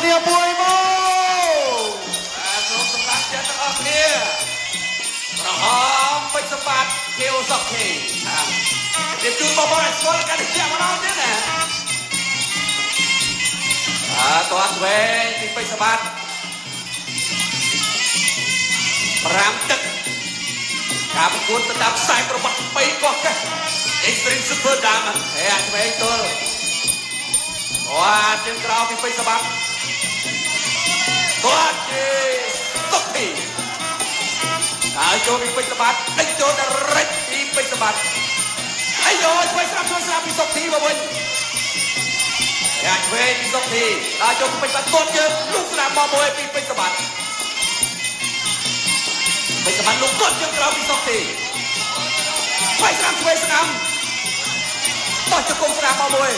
គ្នាមួយមកសូមសម្រាប់ចិត្តទាំងអស់គ្នាប្រហមពេជ្រសម្បត្តិខៀវសុខធីរៀបជូនបងប្អូនឲ្យស្គាល់កាន់តែជាម្ដងទៀតណាតោះឆ្វេងពីពេជ្រសម្បត្តិ5ទឹកការប្រកួតទៅតាមខ្សែប្រវត្តិ3កោះកេះ Extreme Super Diamond ហើយឆ្វេងទល់ជើងក្រោមពីពេជ្រសម្បត្តិគាត់ជាសុខធីហើយចូលពីពេជ្រសម្បត្តិដេញចូលដល់រិចពីពេជ្រសម្បត្តិអាយឆ្វេងស្រាប់ពីសុខធីមកវិញឆ្វេងពីសុខធីដល់ចូលពីពេជ្រសម្បត្តិគាត់យើងលុកស្នាមមកមួយពីពេជ្រសម្បត្តិពេជ្រសម្បត្តិលុកគាត់យើងក្រោមពីសុខធីឆ្វេងស្នាមបោះជង្គង់ស្នាមមកមួយ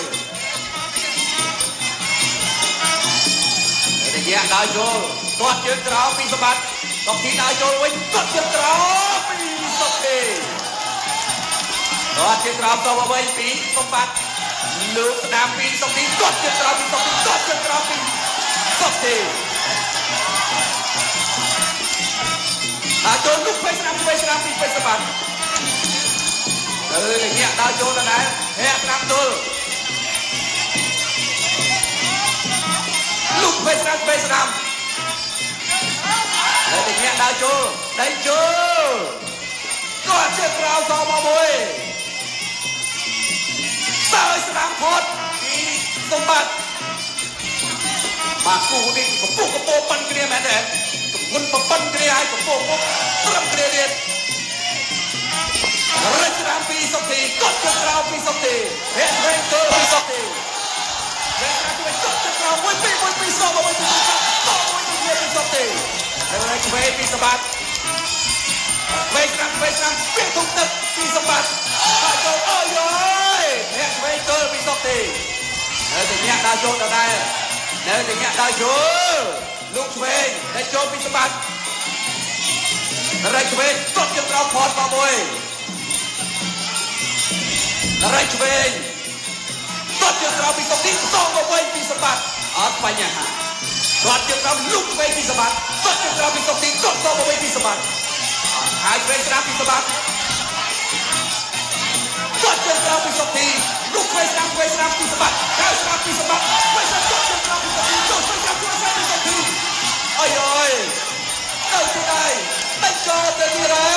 រយៈដើរចូលគាត់ជើងក្រោមពីសម្បត្តិសុខធីដើរចូលវិញគាត់ជើងក្រោមពីសុខធីគាត់ជើងក្រោមទៅវិញពីសម្បត្តិលើកស្ដាមពីសុខធីគាត់ជើងក្រោមពីសុខធីគាត់ជើងក្រោមពីសុខធីដើរចូលលុកពេជ្រស្នាមពីពេជ្រសម្បត្តិរយៈដើរចូលដល់ដែរហែកស្នាមទល់លុកពេជ្រស្នាមហើយតែអ្នកដើរចូលដេញចូលគាត់ជាក្រៅសមកមួយសើស្នាមផុតពីសម្បត្តិបាទគូនេះកំពុងកំពោប៉ុនគ្នាមែនទេកំពុងប៉ុនគ្នាឲ្យកំពុងត្រឹមគ្នាទៀតរចនាពីសុខធីគាត់ជាក្រៅពីសុខធីហេតុវិញទៅពីសុខធីគាត់ក្រោមមួយពីសមកមួយពីសុខធីហើយឆ្វេងពីសម្បត្តិឆ្វេងស្រាំពីទុកទឹកពីសម្បត្តិហើយចូលអើយអ្នកឆ្វេងទល់ពីសុខធីនៅតែអ្នកដើរចូលដល់ដែរនៅតែអ្នកដើរចូលលោកឆ្វេងតែចូលពីសម្បត្តិរៃឆ្វេងគាត់យកក្រោមផតមកមួយរៃឆ្វេងគាត់យកក្រោមពីសុខធីសងមកវិញពីសម្បត្តិអត់បញ្ហាគាត់យកក្រោមលុកវិញពីសម្បត្តិគាត់យកក្រោមពីសុខធីគាត់សងមកវិញពីសម្បត្តិហើយឆ្វេងស្ដាប់ពីសម្បត្តិគាត់យកក្រោមពីសុខធីលុកវិញស្ដាប់ពីសម្បត្តិហើយស្ដាប់ពីសម្បត្តិវិញគាត់យកក្រោមពីសុខធីចូលស្ដាប់ពីសុខធីអើយទៅទីដៃដេញចូលទៅទីរៃ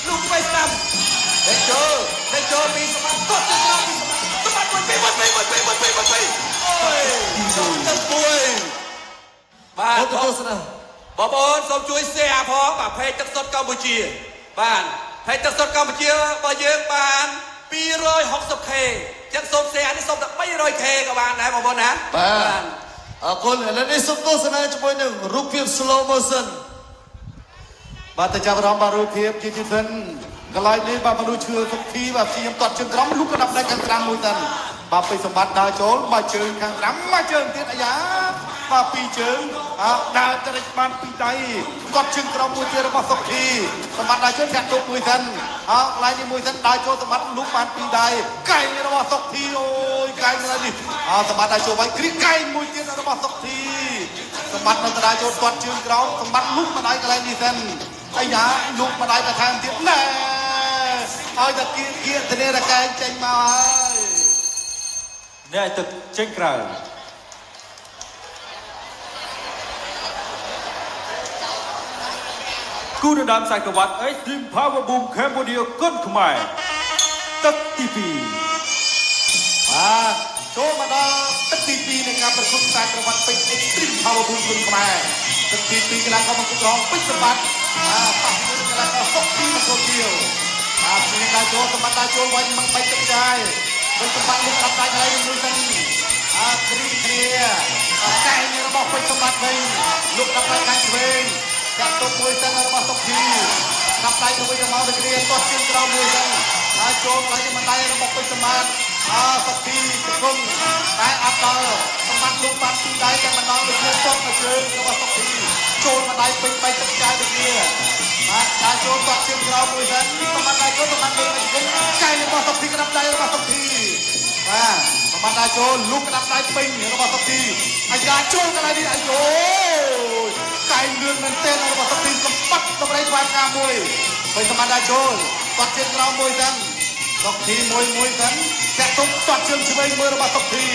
លុកវិញស្ដាប់ដេញចូលពីសម្បត្តិគាត់យកក្រោមពីសម្បត្តិមួយអូយចូលទៅមួយបាទបងប្អូនសូមជួយ share ផងបាទเพจទឹកសុទ្ធកម្ពុជាបាទเพจទឹកសុទ្ធកម្ពុជាបើយើងបាន 260k ចឹងសូម share នេះសូមតែ 300k ក៏បានដែរបងប្អូនណាបាទអរគុណឥឡូវនេះសូមទស្សនាជាមួយនឹងរូបភាព slow motion បាទទៅចាប់អារម្មណ៍បាទរូបភាពជាទីសិនកន្លែងនេះបាទមនុស្សឈឺសុខធីបាទខ្ញុំតត់ជើងក្រោមលុកកណ្ដាប់ដៃខាងក្រៅមួយតិនបាទពេជ្រសម្បត្តិដើរចូលមកជើងខាងក្រៅមកជើងទៀតអាយ៉ាបាទពីរជើងដើរទៅបានពីរដៃគាត់ជើងក្រោមមួយទៀតរបស់សុខធីសម្បត្តិដើរចូលកាត់ទុកមួយតិនកន្លែងនេះមួយតិនដើរចូលសម្បត្តិលុកបានពីរដៃកែងរបស់សុខធីអូយកែងនៅនេះសម្បត្តិដើរចូលវិញគ្រីកែងមួយទៀតរបស់សុខធីសម្បត្តិនៅដើរចូលគាត់ជើងក្រោមសម្បត្តិលុកម្ដាយកន្លែងនេះតិនអាយ៉ាលុកម្ដាយបន្ថែមទៀតណែឲ្យតែគៀកធានារកែងចេញមកហើយនេះឲ្យទឹកចេញក្រៅគូដណ្ដើមខ្សែក្រវ៉ាត់ Extreme Power Boom Cambodia គុនខ្មែរទឹកទី2បាទចូលមកដល់ទឹកទី2នៃការប្រកួតខ្សែក្រវ៉ាត់ពេជ្រ Extreme Power Boom គុនខ្មែរទឹកទី2កីឡាករមកក្រងពេជ្រសម្បត្តិប៉ះមួយកីឡាករសុខធីមកចូលទៀតពីដើរចូលសម្បត្តិដើរចូលវិញមកបែកទឹកចាយពេជ្រសម្បត្តិលោកកាប់ដៃកន្លែងមួយសិនគ្រីគ្នាកែងរបស់ពេជ្រសម្បត្តិវិញលោកកាប់ដៃខាងឆ្វេងចាក់ទុកមួយសិនរបស់សុខធីកាប់ដៃទៅវិញទៅមកដូចគ្នាទាត់ជើងក្រោមមួយសិនហើយចូលកន្លែងបណ្ដៃរបស់ពេជ្រសម្បត្តិសុខធីកំពុងតែអត់ដល់សម្បត្តិលោកបានពីដៃតែម្ដងដូចគ្នាទាត់ទៅជើងរបស់សុខធីចូលបណ្ដៃពេញបែកទឹកចាយដូចគ្នាបាទដើរចូលទាត់ជើងក្រោមមួយសិនសម្បត្តិដើរចូលសម្បត្តិលើកកែងរបស់សុខធីក្រាបដៃរបស់សុខធីបាទ សម្បត្តិចូលលុកក្តាប់ដៃពេញរបស់សុកទីអាយ៉ាចូលកន្លែងនេះអាយូកាយលឿនមែនទែនរបស់សុកទីសម្បត្តិសម្រាប់ស្វាការមួយពេលសម្បត្តិចូលគាត់ជើងក្រោមមួយទាំងសុកទីមួយទាំងតែទុកគាត់ជើងឆ្វេងមួយរបស់សុកទី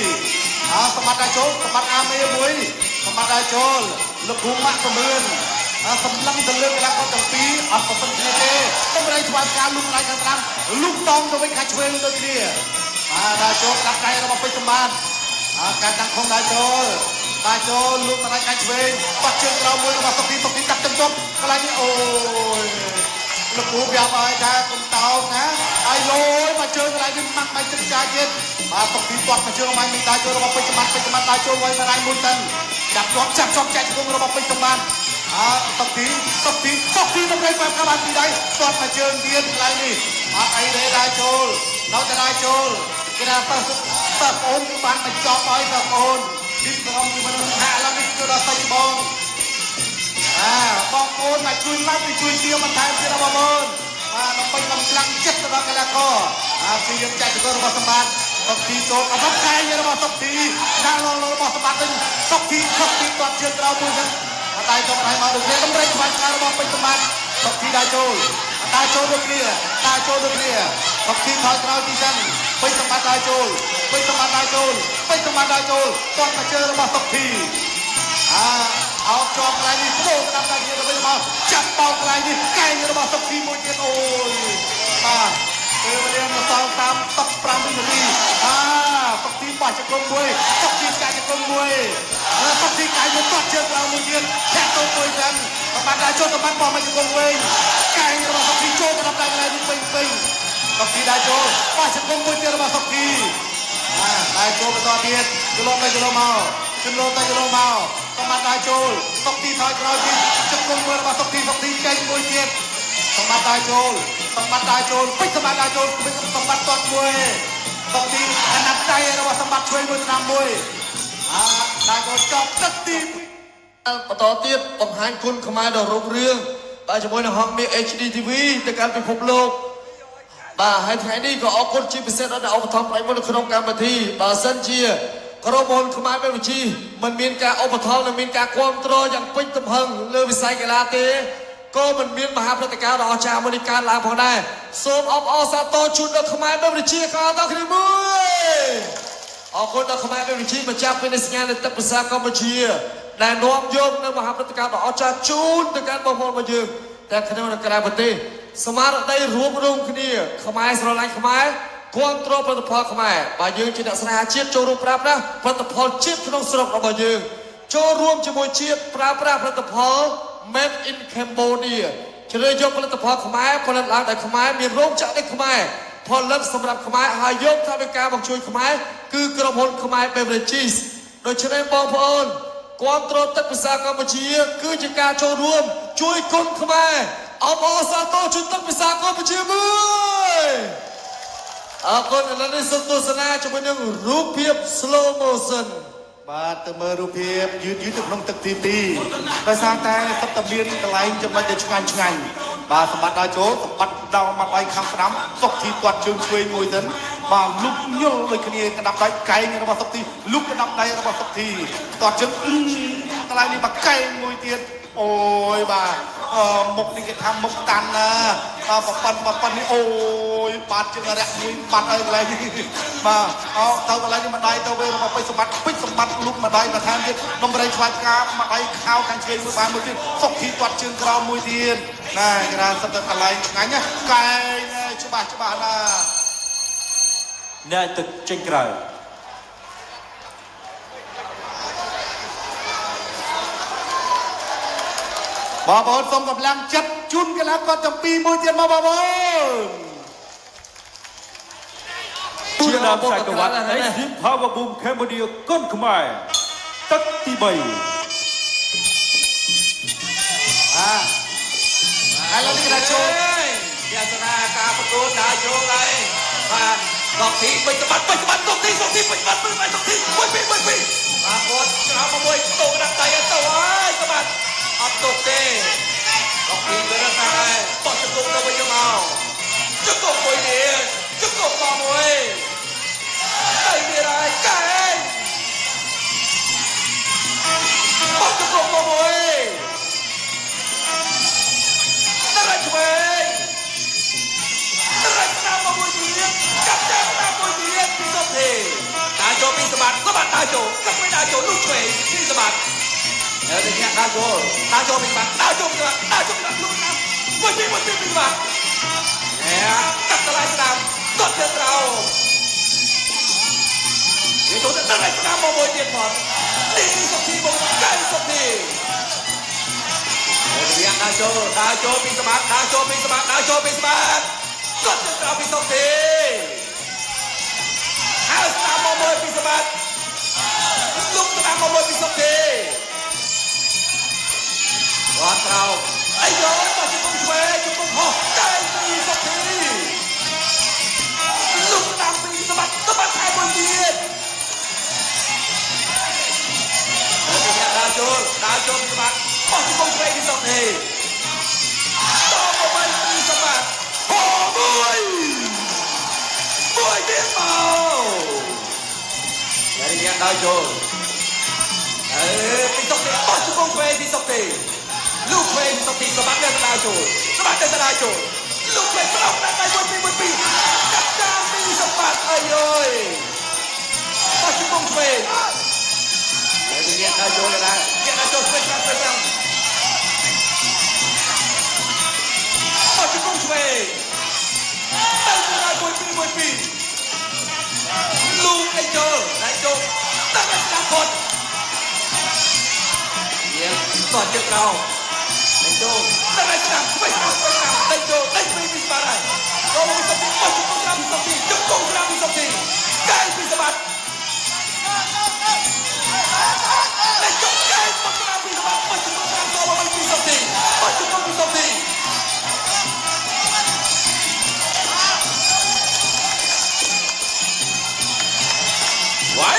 សម្បត្តិចូលសម្បត្តិអាមេមួយសម្បត្តិចូលលោកគ្រូម៉ាក់សមឿនសម្លឹងទៅលើកន្លងគាត់ទាំងពីរអត់ប្រសិទ្ធគ្នាទេសម្រាប់ស្វាការលុកដៃខាងស្ដាំលុកតងទៅវិញខាងឆ្វេងដូចគ្នាដាចូលដាក់ដៃរបស់ពេជ្រសម្បត្តិការតាំងខំដាចូលលុកដៃខាងឆ្វេងបាត់ជើងក្រោមមួយរបស់សុកទីដាក់ចំកន្លែងនេះអូយលោកគ្រូប្រាប់ឲ្យថាកុំតោកណាអាយយមកជើងកន្លែងនេះម៉ាក់មិនទឹកចាទៀតសុកទីគាត់មកជើងមកដាចូលរបស់ពេជ្រសម្បត្តិដាចូលໄວមកដៃមួយទៅចាប់ជាប់ចែកជង្គង់របស់ពេជ្រសម្បត្តិសុកទីដើម្បីបែបកាបានពីដៃគាត់មកជើងទៀតកន្លែងនេះអត់អីទេដាចូលនៅតែដាចូលគេថាតើអូនគឺបានបញ្ចប់ហើយតើអូនទីក្រុមគឺមនុស្សហាក់ឡើងនេះគឺដល់សាច់បងបងអូនមកជួយឡើងជួយទាមបន្ថែមទៀតបងប្អូនដើម្បីកម្លាំងចិត្តរបស់កីឡាករព្យាយាមចាក់ចង្កូតរបស់សម្បត្តិសុកទីចូលអត់ខែរបស់សុកទីដាក់លរបស់សម្បត្តិវិញសុកទីគាត់ជឿក្រោមមួយហ្នឹងដៃទៅដៃមកដូចនេះតម្រេចខ្វាច់ការរបស់ពេជ្រសម្បត្តិសុកទីដាចូលដូចគ្នាសុកទីថយក្រោយទីសិនពេជ្រសម្បត្តិដាចូលគាត់មកជើរបស់សុកទីអោបជាប់កន្លែងនេះបដូរតាមដៃទៀតទៅវិញមកចាប់បោកកន្លែងនេះកែងរបស់សុកទីមួយទៀតអូយពេលវេលាមកដល់តាម15វិនាទីសុកទីបោះជង្គង់មួយសុកទីកាយជង្គង់មួយសុកទីកាយមួយគាត់ជើងឡើងមួយទៀតធាក់ទៅមួយចឹងសម្បត្តិចូលសម្បត្តិបោះមកជង្គង់វិញកែងរបស់សុកទីចូលទៅដល់កន្លែងនេះពេញសុកទីដាចូលបោះជង្គង់មួយទៀតរបស់សុកទីដាចូលបន្តទៀតជលងទៅជលងមកសម្បត្តិដាចូលសុកទីថយក្រោយទៀតជង្គង់មួយរបស់សុកទីចេញមួយទៀតសម្បត្តិដាចូលពេជ្រសម្បត្តិដាចូលសម្បត្តិទាត់មួយសុកទីអាណត្តិដៃរបស់សម្បត្តិឆ្វេងមួយស្នាមមួយដាចូលចប់ទឹកទីបន្តទៀតបង្ហាញគុណខ្មែរដ៏រុងរឿងបាទជាមួយនឹងហងមាស HD TV ទៅកាន់ពិភពលោកបាទហើយថ្ងៃនេះក៏អរគុណជាពិសេសដល់ឧបត្ថម្ភប្រិយមិត្តនៅក្នុងកម្មវិធីបើសិនជាក្រុមហ៊ុនខ្មែរមេវិជីមិនមានការឧបត្ថម្ភនិងមានការគ្រប់គ្រងយ៉ាងពេញទំហឹងលើវិស័យកីឡាទេក៏មិនមានមហាព្រឹត្តិការណ៍ដ៏អស្ចារ្យមួយនេះកើតឡើងផងដែរសូមអបអរសាទរជូនដល់ខ្មែរមេវិជីក៏ដល់គ្នាមួយអរគុណដល់ខ្មែរមេវិជីម្ចាស់ពីសញ្ញានៃទឹកភាសាកម្ពុជាដែលនាំយកនៅមហាព្រឹត្តិការណ៍ដ៏អស្ចារ្យជូនទៅកាន់បងប្អូនរបស់យើងតែក្នុងនិងក្រៅប្រទេសស្មារតីរួមរំគ្នាខ្មែរស្រឡាញ់ខ្មែរគ្រប់គ្រងផលិតផលខ្មែរបើយើងជាអ្នកស្នេហាជាតិចូលរួមប្រើប្រាស់ផលិតផលជាតិក្នុងស្រុករបស់យើងចូលរួមជាមួយជាតិប្រើប្រាស់ផលិតផល Made in Cambodia ជ្រើសយកផលិតផលខ្មែរផលិតឡើងដោយខ្មែរមានរោងចក្រនៅខ្មែរផលិតសម្រាប់ខ្មែរហើយយកថវិកាមកជួយខ្មែរគឺក្រុមហ៊ុនខ្មែរ Beverages ដូច្នេះបងប្អូនគ្រប់គ្រងទឹកភាសាកម្ពុជាគឺជាការចូលរួមជួយគុណខ្មែរអបអរសាទរជូនទឹកភាសាកម្ពុជាមួយអរគុណឥឡូវនេះសូមទស្សនាជាមួយនឹងរូបភាព slow motion បាទទៅមើលរូបភាពយឺតទៅក្នុងទឹកទី2ដោយសារតែសត្វតាមានកន្លែងចំណុចដែលឆ្ងាញ់បាទសម្បត្តិដល់ចូលសម្បត្តិដល់មកដៃខាងស្ដាំសុកទីគាត់ជើងឆ្វេងមួយទៅបាទលុកញុលដូចគ្នាក្តាប់ដៃកែងរបស់សុកទីលុកក្តាប់ដៃរបស់សុកទីគាត់ជើងកន្លែងនេះមកកែងមួយទៀតអូយបាទមុខនេះគេថាមុខតាន់ណាប៉ប៉ិននេះអូយបាត់ជើងរយៈមួយបាត់ហើយកន្លែងនេះបាទទៅកន្លែងនេះម្ដាយទៅវិញរបស់ពេជ្រសម្បត្តិលុកម្ដាយបន្ថែមទៀតតម្រៃខ្វាច់ការម្ដាយខោខាងឆ្វេងមួយបានមួយទៀតសុកទីគាត់ជើងក្រោមមួយទៀតណាគេថាសិតទៅកន្លែងឆ្ងាញ់ណាកែងច្បាស់ណាអ្នកទឹកចេញក្រៅបងប្អូនសូមកម្លាំងចិត្តជូនកីឡាករទាំងពីរមួយទៀតមកបងប្អូនជាដើមខ្សែក្រវ៉ាត់ Extreme Power Boom Cambodia គុនខ្មែរទឹកទី3ឥឡូវនេះគេចូលវាសនាការប្រកួតដល់ចូលហើយបាទសុកទីពេជ្រសម្បត្តិសុកទីពេជ្រសម្បត្តិសុកទីមួយពីបាទគាត់ក្រោមមួយតូដាក់ដៃទៅហើយសម្បត្តិអត់ទុកទេសុកទីទៅរត់ហើយបោះជង្គង់ទៅវិញមកជង្គង់មួយនេះជង្គង់មកមួយ មានហើយកែងបោះទៅមកមួយដល់ឆ្វេងដល់ស្នាមមួយទៀតចាប់ចាប់ស្នាមមួយទៀតពីសុំទេតាចូលពីសម្បត្តិតាចូលកាត់មិនតាចូលលោកឆ្វេងពីសម្បត្តិហើយទៅញាក់តាចូលពីសម្បត្តិតាចូលលោកណាមួយពីពីសម្បត្តិកាត់តឡៃស្នាមគាត់ទៅត្រូវវាចូលទៅដល់ស្នាមមួយទៀតផងនេះសុខទីមកកែសុខទីវាតាចូលពីសម្បត្តិតាចូលពីសម្បត្តិគាត់ទៅត្រូវពីសុខទីហើយស្នាមមួយពីសម្បត្តិលោកស្នាមមួយពីសុខទីគាត់ត្រូវអាយយកមកជង្គង់ឆ្វេងជង្គង់ហោះតែពីសុខទីលោកស្នាមពីសម្បត្តិថែមួយទៀតតាចូលពីសម្បត្តិបោះជង្គង់ឆ្វេងពីសុខទីតមកវិញពីសម្បត្តិហោមួយទៀតមកហើយយ៉ាងដល់ចូលពីសុខទីបោះជង្គង់ឆ្វេងពីសុខទីលោកឆ្វេងសុខទីសម្បត្តិទៅដល់ចូលលោកឆ្វេងប្រោកដាក់ដៃមួយពីកាត់តាមពីសម្បត្តិអើយអើយបោះជង្គង់ឆ្វេងហើយយ៉ាងដល់ចូលដែរយ៉ាងដល់ចូលឆ្វេងបោះជង្គង់ឆ្វេងទៅដល់មួយពីលោកឯចូលដាក់ស្ដាប់គាត់យើងតោះជើងក្រោមឯចូលដាក់ស្ដាប់ទៅចូលដេញពីបាត់ហើយចូលមកសុខទីបោះជង្គង់ស្ដាប់ពីសុខទីជង្គង់ស្ដាប់ពីសុខទីកែពីសម្បត្តិដេញចូលកែបោះស្ដាប់ពីសម្បត្តិបោះជង្គង់ស្ដាប់ចូលមកពីសុខទីបោះជង្គង់ពីសុខទីវ៉ៃ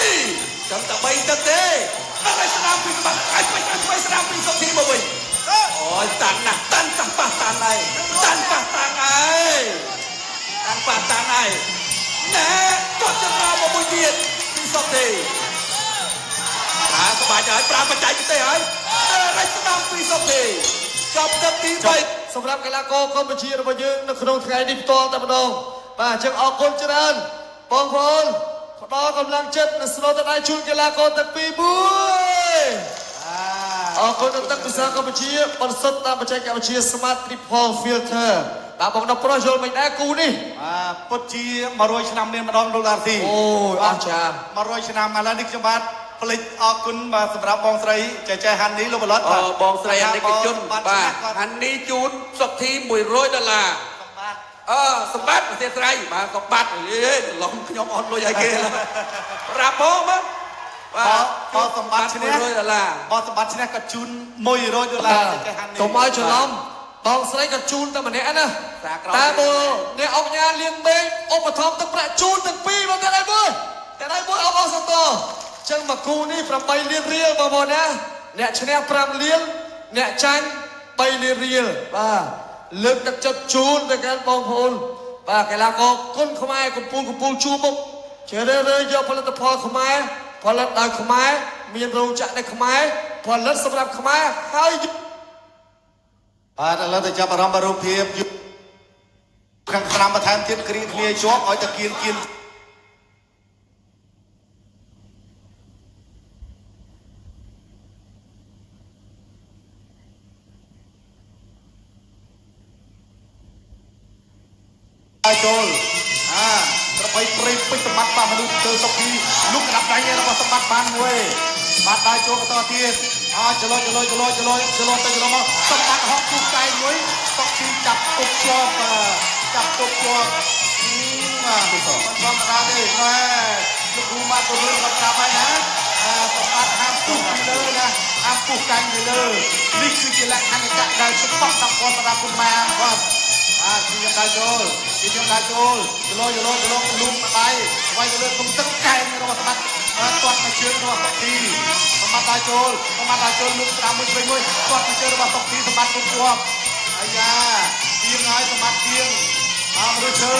ចាំតែ3ទឹកទេដល់ស្នាមពីសម្បត្តិអាចស្នាមពីសុខទីមកវិញអូយតាន់ណាស់តាន់ប៉ះតាន់ហើយតាន់ប៉ះតាន់ហើយណែគាត់ចង្រោមកមួយទៀតពីសុខទីសบายហើយប្រើបច្ចេកទេសហើយដល់ស្នាមពីសុខទីចប់ទឹកទី3សម្រាប់កីឡាករកម្ពុជារបស់យើងនៅក្នុងថ្ងៃនេះផ្ទាល់តែម្ដងបាទអញ្ចឹងអរគុណច្រើនបងប្អូនផ្ដល់កម្លាំងចិត្តនិងស្នូលទៅដល់ជូនកីឡាករទាំងពីរមួយអរគុណដល់ទឹកពិសាកម្ពុជាបន្សុទ្ធតាមបច្ចេកវិទ្យា Smart Triple Filter បាទបងប្រុសយល់មិនដែរគូនេះពិតជា100ឆ្នាំមានម្ដងលោកដាស៊ីអូយអស្ចារ្យ100ឆ្នាំឥឡូវនេះខ្ញុំបាទផ្លេចអរគុណបាទសម្រាប់បងស្រីចែហាន់នីលោកបលត់បាទបងស្រីអនិកជនបាទហាន់នីជូនសុខទី$100សម្បត្តិប្រទេសស្រីបាទសម្បត្តិឡងខ្ញុំអត់លុយឲ្យគេប្រាប់បងមើលបាទសម្បត្តិឈ្នះ$100បងសម្បត្តិឈ្នះក៏ជូន$100ចែហាន់នីកុំឲ្យច្រឡំបងស្រីក៏ជូនតែម្នាក់ណាតែបើអ្នកអង្គញាលៀងមេឃឧបត្ថម្ភទឹកប្រាក់ជូនទាំងពីរមកតែដៃមួយអបអរសាទរចឹងមកគូនេះ8លានរៀលបងប្អូនណាអ្នកឈ្នះ5លានអ្នកចាញ់3លានរៀលបាទលើកទឹកចិត្តជូនទៅកាន់បងប្អូនបាទកីឡាករគុណខ្មែរកំពូលជួមុខជារឿយយកផលិតផលខ្មែរផលិតដោយខ្មែរមានរោងចក្រនៅខ្មែរផលិតសម្រាប់ខ្មែរហើយបាទឥឡូវទៅចាប់អារម្មណ៍រូបភាពខាងស្នាមបន្ថែមទៀតគ្រាគ្នាជាប់ឲ្យតែគៀនចូលប្របីព្រៃពេញសម្បត្តិបាទមនុស្សទៅសុខទីលុកក្តាប់ដៃរបស់សម្បត្តិបានមួយបាទដើរចូលបន្តទៀតចលទៅចលមកសម្បត្តិហោះគូកែងមួយសុខទីចាប់ទុកជាប់បាទមិនធម្មតាទេណែលោកគ្រូមកទៅរឿងគាត់ចាប់ហើយណាសម្បត្តិហាមពុះពីលើណាហាមពុះកែងពីលើនេះគឺជាលក្ខណៈដែលច្បាស់តាមគាត់ប្រាប់គុណម៉ែគាត់ជាការចូលចលលុំដៃវាយទៅលើគុំទឹកកែងរបស់សម្បត្តិទាត់មកជើងរបស់សុខទីសម្បត្តិចូលលោកស្ដាំមួយទាត់មកជើងរបស់សុខទីសម្បត្តិគុំជាប់អាយ៉ាទៀងហើយសម្បត្តិទៀងមនុស្សឈើ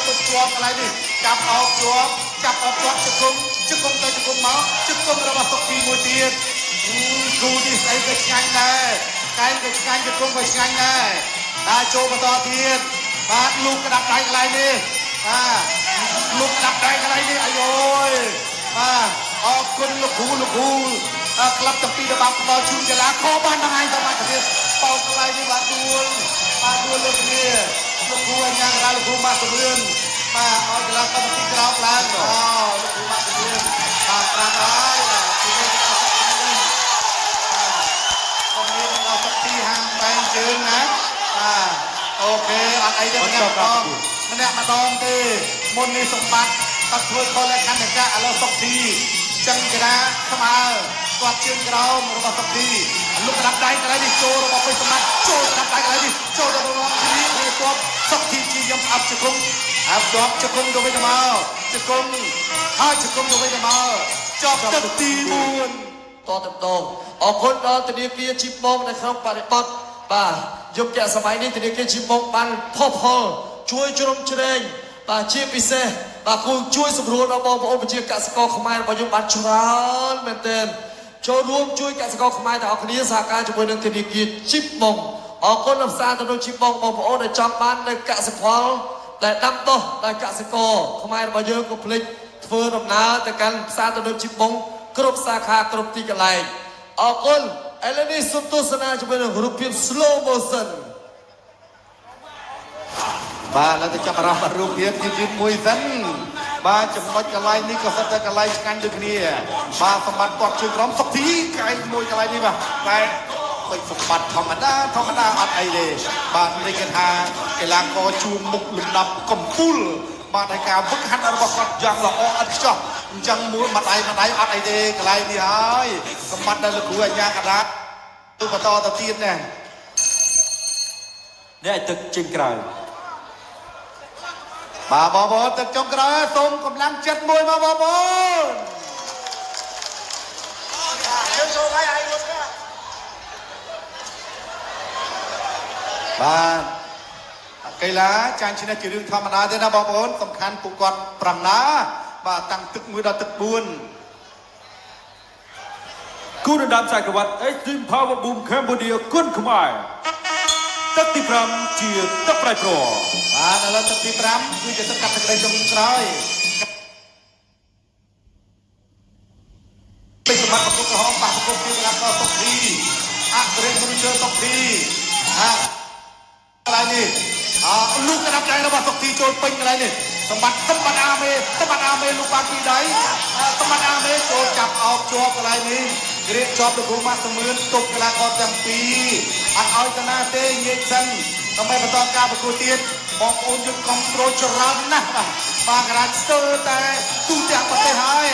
ទុកជាប់កន្លែងនេះចាប់អោបជាប់ ចាប់អត់ជាប់ជង្គង់ទៅជង្គង់មកជង្គង់របស់សុកទីមួយទៀតគូនេះស្អីក៏ឆ្ងាញ់ដែរកែងក៏ឆ្ងាញ់ជង្គង់ក៏ឆ្ងាញ់ដែរតាចូលបន្តទៀតបាទលូកក្តាប់ដៃកន្លែងនេះលូកក្តាប់ដៃកន្លែងនេះអាយអូយបាទអរគុណលោកគ្រូក្លឹបទាំងពីរដែលបានផ្ដល់ជូនកីឡាខបានថ្ងៃសមត្ថភាពបោកកន្លែងនេះបាទដួលលើគ្នាលោកគ្រូអញ្ញារាលោកគ្រូមកសរឿនបាទឲ្យកីឡាកម្មវិធីក្រោមឡើងលោកគ្រូមកសរឿនបាទប្រាប់ហើយពីនេះទៅអត់វិញបាទមានដល់ទឹកទីហាងបែងជើងណាបាទអូខេអត់អីទេម្នាក់ម្ដងទេមុននេះសម្បត្តិអត់ធ្វើខុសលក្ខណៈឥឡូវសុកទីចឹងកីឡាស្មើគាត់ជើងក្រោមរបស់សុកទីលុកក្តាប់ដៃកន្លែងនេះចូលរបស់ពេជ្រសម្បត្តិចូលក្តាប់ដៃកន្លែងនេះចូលដល់របស់គ្រីនេះគាត់សុកទីជាយំអប់ជង្គង់អាប់ជាប់ជង្គង់ទៅវិញទៅមកជង្គង់ហើយជង្គង់ទៅវិញទៅមកជាប់ទឹកទី4តទៅម្ដងអរគុណដល់ធនាគារជីបងនៅក្នុងបរិបទបាទយុគសម័យនេះធនាគារជីបងបានផុសផុលជួយជ្រោមជ្រែងបាទជាពិសេសបាទគូជួយសម្រួលដល់បងប្អូនប្រជាកសិករខ្មែររបស់យើងបានច្រើនមែនទែនចូលរួមជួយកសិករខ្មែរទាំងអស់គ្នាសហការជាមួយនឹងធនាគារជីបងអរគុណដល់ផ្សារទៅនឹងជីបងបងប្អូនដែលចង់បាននៅកសិផលដែលដាំដុះដល់កសិករខ្មែររបស់យើងកុំភ្លេចធ្វើដំណើរទៅកាន់ផ្សារទៅនឹងជីបងគ្រប់សាខាគ្រប់ទីកន្លែងអរគុណឥឡូវនេះសូមទស្សនាជាមួយនឹងរូបភាព slow motion បាទឥឡូវទៅចាប់អារម្មណ៍រូបភាពយឺតមួយសិនបាទចំណុចកន្លែងនេះក៏សិតតែកន្លែងឆ្ងាញ់ដូចគ្នាបាទសម្បត្តិគាត់ជើងក្រោមសុកទីកែមួយកន្លែងនេះបាទតែពេជ្រសម្បត្តិធម្មតាអត់អីទេបាទនេះគេថាកីឡាករជួងមុខលំដាប់កំពូលបាទហើយការវឹកហាត់របស់គាត់យ៉ាងល្អឥតខ្ចោះអញ្ចឹងមួយម្ដាយអត់អីទេកន្លែងនេះហើយសម្បត្តិដែលលោកគ្រូអញ្ញាកដាទៅបន្តទៅទៀតណានេះទឹកជើងក្រោយបាទបងប្អូនទឹកចុងក្រោយសូមកម្លាំងចិត្តមួយមកបងប្អូនយើងចូលហើយហើយមកបាទកីឡាចាញ់ឈ្នះជារឿងធម្មតាទេណាបងប្អូនសំខាន់ពួកគាត់ប្រឹងណាបាទតាំងទឹក1ដល់ទឹក4គូរដំចក្រវត្ត Extreme Power Boom Cambodia គុនខ្មែរទឹកទី5ជាទឹកប្រៃប្របាទឥឡូវទឹកទី5គឺជាទឹកកាត់ទឹកដីចុងក្រោយពេជ្រសម្បត្តិប្រកបក្រហមបាក់ប្រកបពីកីឡាករសុកធីអក្រិតមនុស្សសុកធីកន្លែងនេះលូកក្តាប់ដៃរបស់សុកធីចូលពេញកន្លែងនេះសម្បត្តិអាមេលូកបានពីដៃសម្បត្តិអាមេចូលចាប់អោបជាប់កន្លែងនេះរៀបជាប់លោកគ្រូម៉ាក់សមឿនទប់កីឡាករទាំងពីរអត់ឲ្យតាណាទេងាកសិនដើម្បីបន្តការប្រកួតទៀតបងប្អូនយើងគ្រប់គ្រងច្រើនណាស់បាទករាជស្ទើរតែទូទាំងប្រទេសហើយ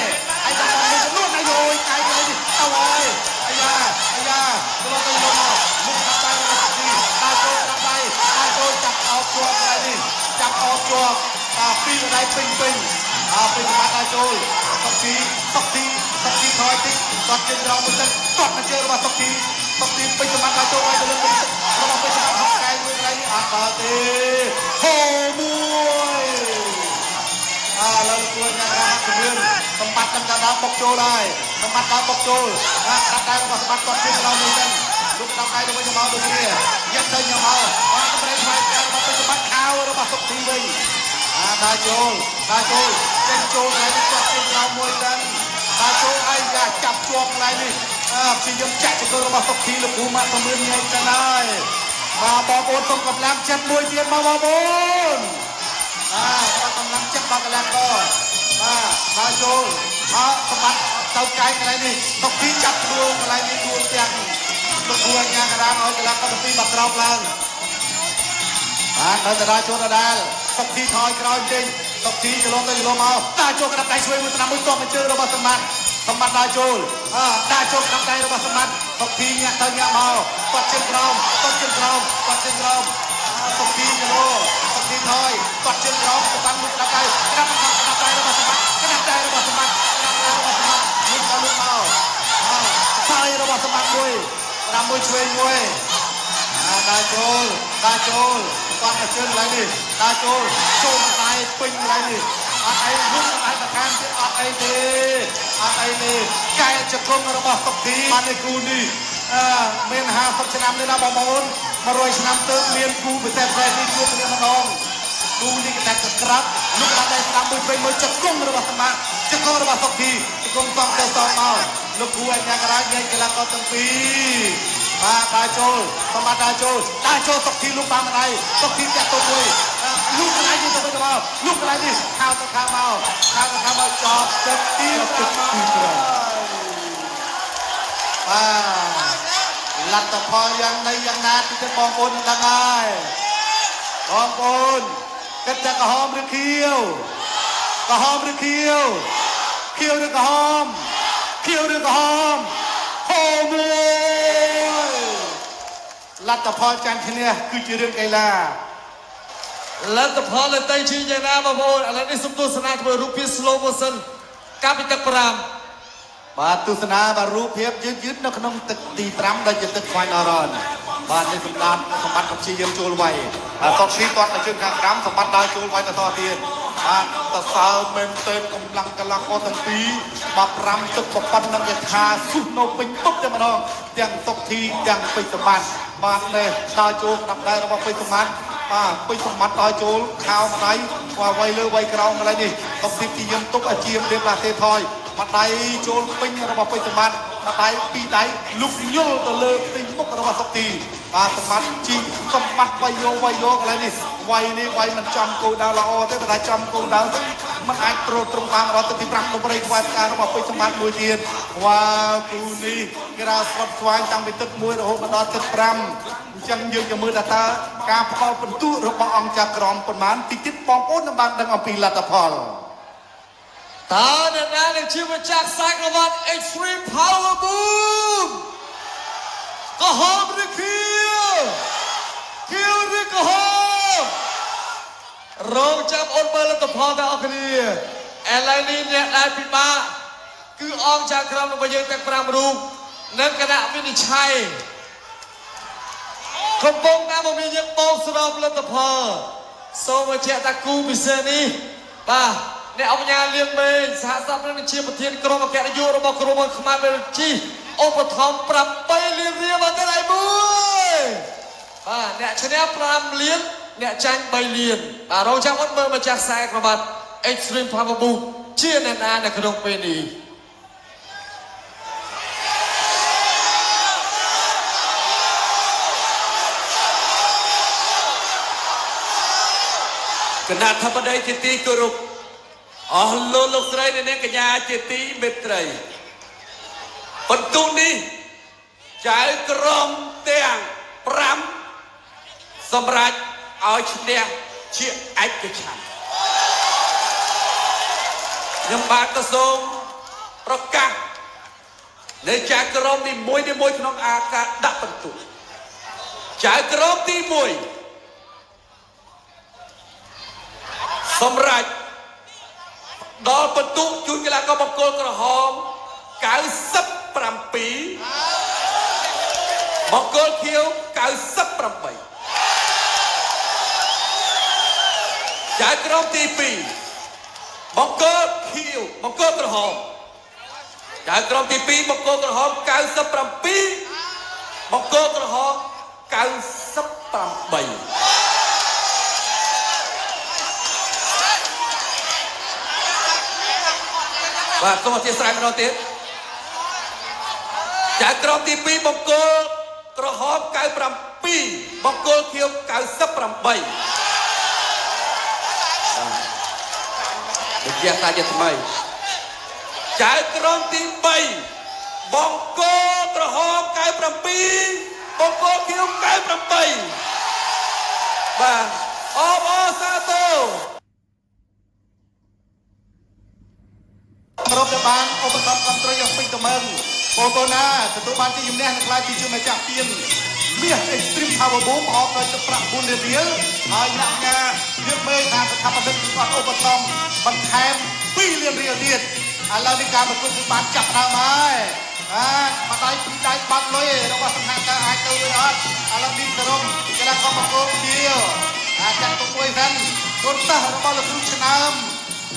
ហើយដល់មានចំនួនអាយកាយនេះទៅហើយអាយ៉ាលោកទៅលោកមុខដៃរបស់ទីតាចូលដៃតាចូលចាប់អោបជាប់កន្លែងនេះចាប់អោបជាប់ពីកន្លែងពេញពេញបាត់តាចូលសុកទីថយតិចគាត់ជិះរងមួយទឹកគាត់មកជើងរបស់សុកទីពេញសម្បត្តិតាចូលឲ្យទៅលើពេញរបស់ពេញសម្បត្តិហកកែមួយកន្លែងនេះអត់ដល់ទេហូមួយឡើយគួរញ៉ាំរាជំនឿសម្បត្តិតាមដល់បុកចូលហើយសម្បត្តិដល់បុកចូលកាត់ដៃរបស់សម្បត្តិគាត់ជិះរងមួយទឹកលោកដល់ដៃទៅវិញមកដូចគ្នាយកទៅញ៉ាំមកអត់ប្រេងស្វែងរបស់ពេញសម្បត្តិខៅរបស់សុកទីវិញតាចូលចេញចូលហើយគាត់ជិះរងមួយទឹកតាចូលឲ្យចាប់ជាប់កន្លែងនេះព្យាយាមចាក់ចង្កឹះរបស់សុកធីលោកគ្រូម៉ាក់សមឿនញ៉ៃទៅហើយបាទបងប្អូនសូមកម្លាំងចិត្តមួយទៀតមកបងប្អូនគាត់កម្លាំងចិត្តដល់កីឡាករបាទតាចូលសម្បត្តិទៅកាយកន្លែងនេះសុកធីចាប់ដួលកន្លែងនេះដួលទាំងលោកគ្រូអញ្ញាកដាឲ្យកីឡាករទាំងពីរបាត់ក្រោមឡើងបាទដល់តាចូលដដែលសុកធីថយក្រោយចេញសុកធីចលងទៅចលងមកតាចូលក្តាប់ដៃឆ្វេងមួយស្នាមមួយតបមកជើងរបស់សម្បត្តិដាចូលក្តាប់ដៃរបស់សម្បត្តិសុកធីញាក់ទៅញាក់មកគាត់ជើងក្រោមសុកធីចលោសុកធីថយគាត់ជើងក្រោមសម្បត្តិមួយក្តាប់ដៃរបស់សម្បត្តិនេះក៏លុបមកខ្សែរបស់សម្បត្តិមួយក្តាប់មួយឆ្វេងមួយតាចូលគាត់មកជើងកន្លែងនេះតាចូលមកដៃពេញកន្លែងនេះអត់អីលុបកន្លែង ខាងទៀតអត់អីទេកែជង្គង់របស់សុខធីបានឯគូនេះមាន50ឆ្នាំនេះណាបងប្អូន100ឆ្នាំទៅមានគូពិសេសនេះជួបគ្នាម្ដងគូនេះគេតែក្រាប់លោកបានតែស្ដាប់មួយមើលជង្គង់របស់សម្បត្តិជង្គង់របស់សុខធីជង្គង់សំទៅសំមកលោកគូអញ្ញាក្រៅញ៉ៃកីឡាករទាំងពីរបាទដើរចូលសម្បត្តិដើរចូលសុខធីលោកបានម្ដាយសុខធីចាក់ទៅមួយលោកកន្លែងនេះទៅវិញទៅមកលោកកន្លែងនេះខោទៅខាងមកចប់ទឹកទី5លទ្ធផលយ៉ាងណីយ៉ាងណាទីទៅបងប្អូនដឹងហើយបងប្អូនគិតតែក្រហមឬខៀវក្រហមឬខៀវខៀវឬក្រហមហូមួយលទ្ធផលចាញ់ឈ្នះគឺជារឿងកីឡាលទ្ធផលលើតៃជីយ៉ាងណាបងប្អូនឥឡូវនេះសូមទស្សនាធ្វើរូបភាព slow motion កាពីទឹក5បាទទស្សនាបាទរូបភាពយឺតនៅក្នុងទឹកទី5ដែលជាទឹក final run បាទនេះសម្បត្តិព្យាយាមចូលវាយសុកធីគាត់នៅជើងខាងក្រោមសម្បត្តិដើរចូលវាយបន្តទៀតបាទតសើមែនទេកម្លាំងកីឡាករទាំងពីរបាទ5ទឹកប្រប៉ុណ្ណឹងគេថាស៊ុះនៅពេញពុកតែម្ដងទាំងសុកធីទាំងពេជ្រសម្បត្តិបាទនេះដើរចូលដាក់ដែររបស់ពេជ្រសម្បត្តិបាទពេជ្រសម្បត្តិដើរចូលខោម្ដាយបាទវាយលើវាយក្រោមកន្លែងនេះសុកធីព្យាយាមទុកអាជីមរៀបឡាទេថយម្ដាយចូលពេញរបស់ពេជ្រសម្បត្តិម្ដាយពីរដៃលុកញុលទៅលើទីមុខរបស់សុកធីបាទសម្បត្តិជីសម្បត្តិវាយយកកន្លែងនេះវាយមិនចំគោលដៅល្អទេបើតែចំគោលដៅទៅมันអាចត្រួតត្រងបានដល់ទឹកទី5ដំរីខ្វែផ្ការបស់ពេជ្រសម្បត្តិមួយទៀតវ៉ាគូនេះគេថាស្វត់ស្វាញតាំងពីទឹក1រហូតដល់ទឹក5អញ្ចឹងយើងจะមើលថាតើការផ្ដល់ពិន្ទុរបស់អង្គចក្រមប៉ុន្មានតិចទៀតបងប្អូននឹងបានដឹងអំពីលទ្ធផលតើអ្នកណានឹងជាម្ចាស់ខ្សែក្រវ៉ាត់ Extreme Power Boom ក្រហមឬខៀវឬក្រហមរងចាំអូនមើលលទ្ធផលទាំងអស់គ្នាឥឡូវនេះអ្នកដែលពិបាកគឺអង្គចក្រមរបស់យើងទាំង5រូបនិងគណៈវិនិច្ឆ័យកំពុងតែមកមានយើងបោកសរុបលទ្ធផលសូមបញ្ជាក់ថាគូពិសេសនេះបាទអ្នកអង្គការលៀងមេងសហសព្ទនឹងជាប្រធានក្រុមអគ្គនាយករបស់ក្រុមខ្មែរបេលជីឧបត្ថម្ភ8លានរៀលមកទៅឯមួយបាទអ្នកឈ្នះ5លានអ្នកចាញ់3លានបាទរងចាំអត់មើលម្ចាស់ខ្សែក្រវ៉ាត់ Extreme Power Boom ជាអ្នកណានៅក្នុងពេលនេះគណៈធិបតីជាទីគោរពអស់លោកស្រីនិងកញ្ញាជាទីមេត្រីបន្ទូនេះចៅក្រមទាំង5សម្រាប់ឲ្យឈ្នះជាឯកច្ឆន្ទខ្ញុំបាទក៏សូមប្រកាសនៅចៅក្រមនីមួយក្នុងអាការដាក់បន្ទូចៅក្រមទី1សម្រាប់ដល់បន្ទុកជួយកីឡាករបង្គោលក្រហម97បង្គោលខៀវ98ចៅក្រមទី2បង្គោលខៀវបង្គោលក្រហមចៅក្រមទី2បង្គោលក្រហម97បង្គោលក្រហម98បាទសូមអធិស្ឋានម្ដងទៀតចៅក្រមទី2បង្គោលក្រហម97បង្គោលខៀវ98វិទ្យាសាស្ត្រជាថ្មីចៅក្រមទី3បង្គោលក្រហម97បង្គោលខៀវ98បាទអបអរសាទរក្រុមដែលបានឧបត្ថម្ភគ្រប់គ្រងយ៉ាងពេញទំនើងបងប្អូនណាទទួលបានជ័យជំនះនិងខ្លាចជាម្ចាស់ទានមាស Extreme Power Boom អបដោយទឹកប្រាក់4លានរៀលហើយអ្នកការរៀបមេថាស្ថាបនិកគាត់ឧបត្ថម្ភបន្ថែម2លានរៀលទៀតឥឡូវនេះការប្រកួតគឺបានចាប់ដើមហើយបាទម្ដាយពីរដៃបាត់លុយរបស់សំណាក់ការអាចទៅរួចអត់ឥឡូវនេះក្រុមកីឡាករបង្គោលខៀវចាក់ទុកមួយសិនគុណសិស្សរបស់លោកគ្រូឆ្នើម